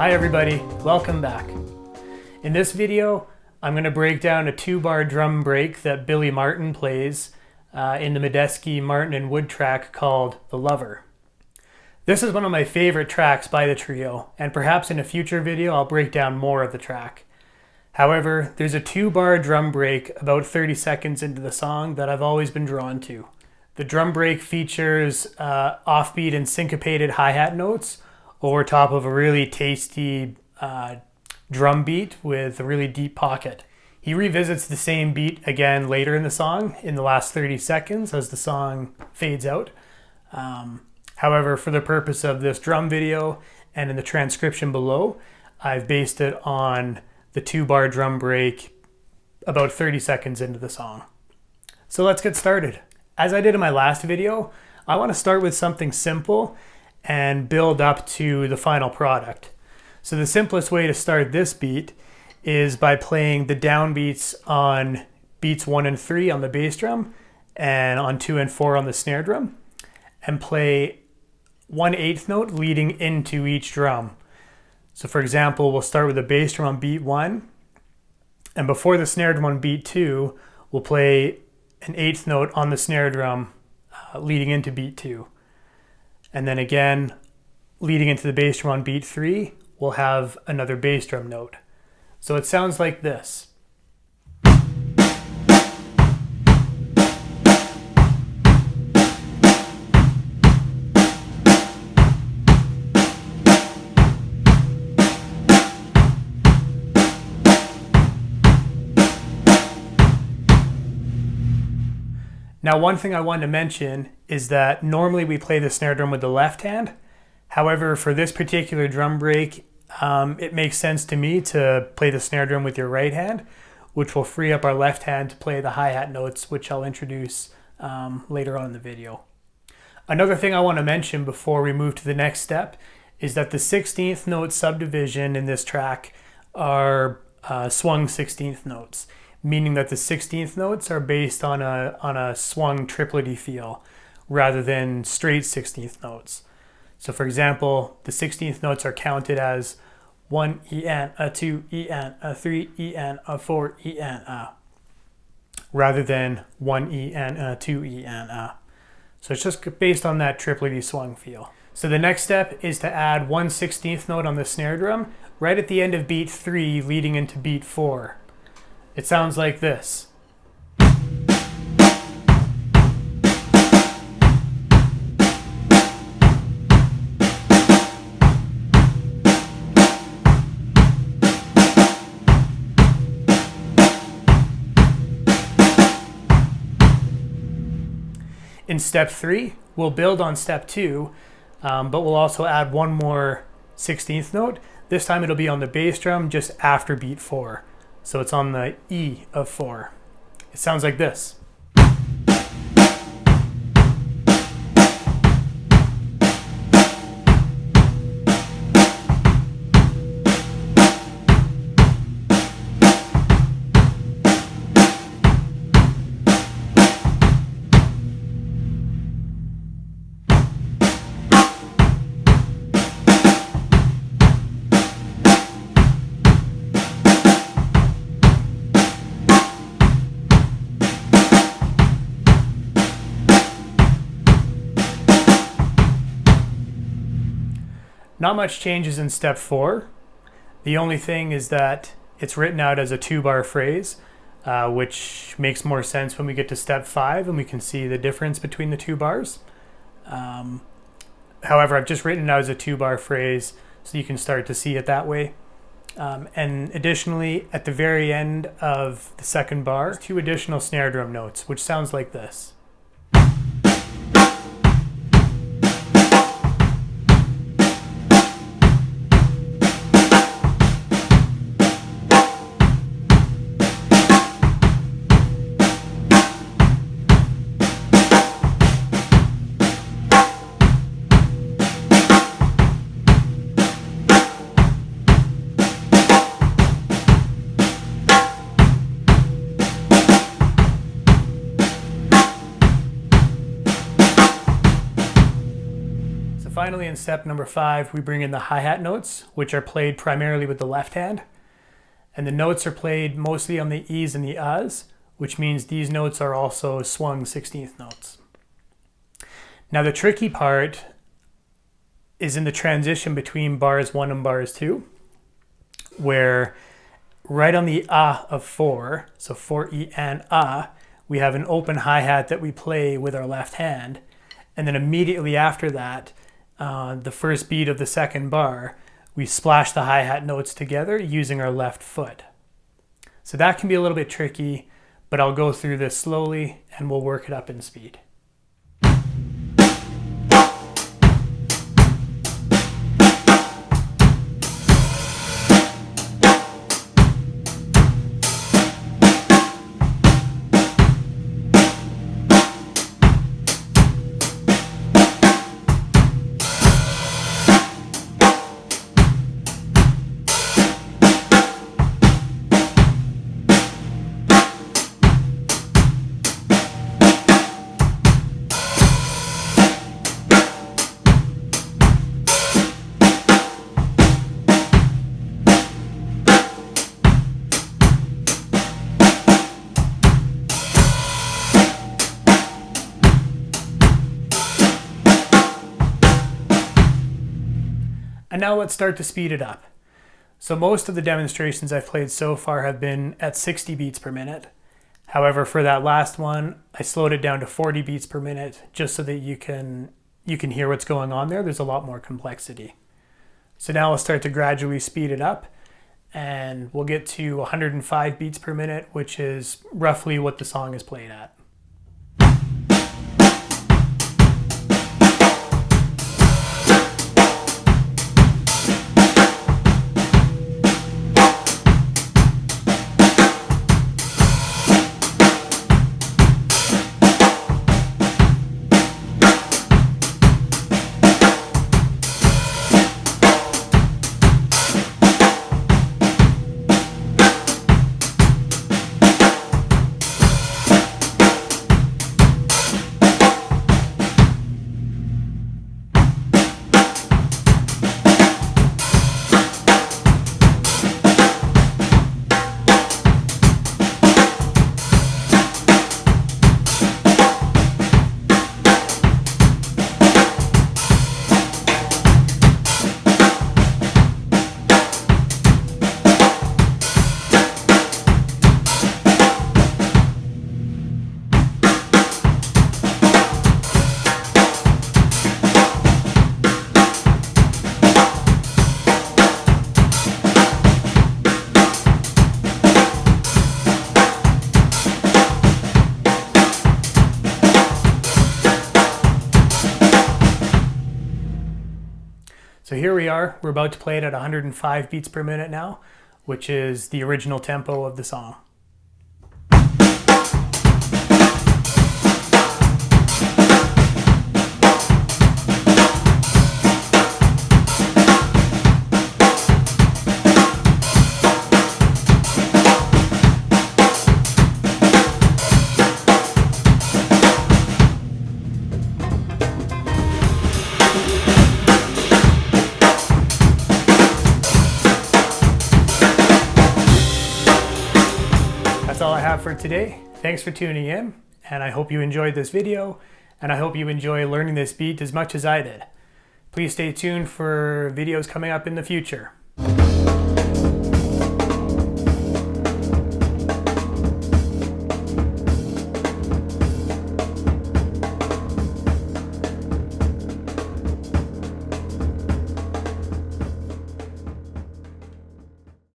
Hi everybody, welcome back. In this video, I'm going to break down a 2-bar drum break that Billy Martin plays in the Medeski, Martin and Wood track called The Lover. This is one of my favorite tracks by the trio, and perhaps in a future video I'll break down more of the track. However, there's a 2-bar drum break about 30 seconds into the song that I've always been drawn to. The drum break features offbeat and syncopated hi-hat notes over top of a really tasty drum beat with a really deep pocket. He revisits the same beat again later in the song in the last 30 seconds as the song fades out. However, for the purpose of this drum video and in the transcription below, I've based it on the 2-bar drum break about 30 seconds into the song. So let's get started. As I did in my last video, I want to start with something simple and build up to the final product. So the simplest way to start this beat is by playing the downbeats on beats 1 and 3 on the bass drum and on 2 and 4 on the snare drum, and play 1/8 note leading into each drum. So for example, we'll start with the bass drum on beat 1, and before the snare drum on beat 2, we'll play an 1/8 note on the snare drum leading into beat 2. And then again, leading into the bass drum on beat 3, we'll have another bass drum note. So it sounds like this. Now, one thing I wanted to mention is that normally we play the snare drum with the left hand. However, for this particular drum break, it makes sense to me to play the snare drum with your right hand, which will free up our left hand to play the hi-hat notes, which I'll introduce later on in the video. Another thing I want to mention before we move to the next step is that the 16th note subdivision in this track are swung 16th notes, meaning that the 16th notes are based on a swung triplety feel rather than straight 16th notes. So for example, the 16th notes are counted as 1 En, a 2 En, a 3 En, a 4 En, rather than 1 En, a 2 En. So it's just based on that triplety swung feel. So the next step is to add 1/16th note on the snare drum right at the end of beat 3 leading into beat 4. It sounds like this. In step 3, we'll build on step 2, but we'll also add one more 16th note. This time it'll be on the bass drum just after beat 4. So it's on the E of 4. It sounds like this. Not much changes in step 4. The only thing is that it's written out as a 2-bar phrase, which makes more sense when we get to step 5 and we can see the difference between the 2 bars. However, I've just written it out as a 2-bar phrase so you can start to see it that way. And additionally, at the very end of the second bar, 2 additional snare drum notes, which sounds like this. finally, in step number 5, we bring in the hi-hat notes, which are played primarily with the left hand. And the notes are played mostly on the E's and the A's, which means these notes are also swung 16th notes. Now the tricky part is in the transition between bars 1 and bars 2, where right on the A of 4, so 4E and A, we have an open hi-hat that we play with our left hand. And then immediately after that, the first beat of the second bar, we splash the hi-hat notes together using our left foot. So that can be a little bit tricky, but I'll go through this slowly and we'll work it up in speed. And now let's start to speed it up. So most of the demonstrations I've played so far have been at 60 beats per minute. However, for that last one, I slowed it down to 40 beats per minute just so that you can hear what's going on there. There's a lot more complexity. So now I'll start to gradually speed it up and we'll get to 105 beats per minute, which is roughly what the song is played at. So here we are, we're about to play it at 105 beats per minute now, which is the original tempo of the song. That's all I have for today. Thanks for tuning in, and I hope you enjoyed this video, and I hope you enjoy learning this beat as much as I did. Please stay tuned for videos coming up in the future.